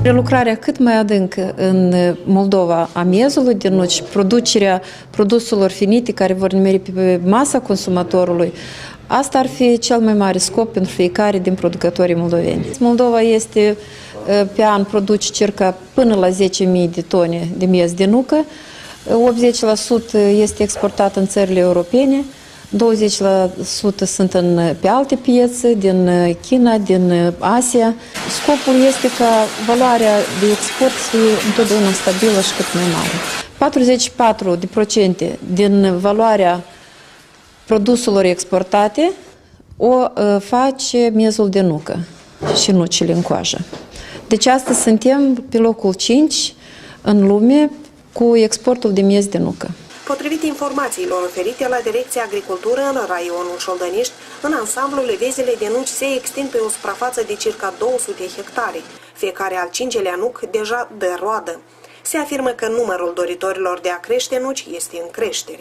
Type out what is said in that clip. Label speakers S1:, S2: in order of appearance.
S1: Prelucrarea cât mai adâncă în Moldova a miezului din nuci, producerea produselor finite care vor nimeri pe masa consumatorului, asta ar fi cel mai mare scop pentru fiecare din producătorii moldoveni. Moldova este, pe an produce circa până la 10.000 de tone de miez de nucă, 80% este exportat în țările europene, 20% sunt pe alte piețe, din China, din Asia. Scopul este ca valoarea de export să fie întotdeauna stabilă și cât mai mare. 44% din valoarea produselor exportate o face miezul de nucă și nucile în coajă. Deci astăzi suntem pe locul 5 în lume cu exportul de miez de nucă.
S2: Potrivit informațiilor oferite la Direcția Agricultură în raionul Șoldăniști, în ansamblul vezile de nuci se extind pe o suprafață de circa 200 hectare. Fiecare al 5-lea nuc deja dă roadă. Se afirmă că numărul doritorilor de a crește nuci este în creștere.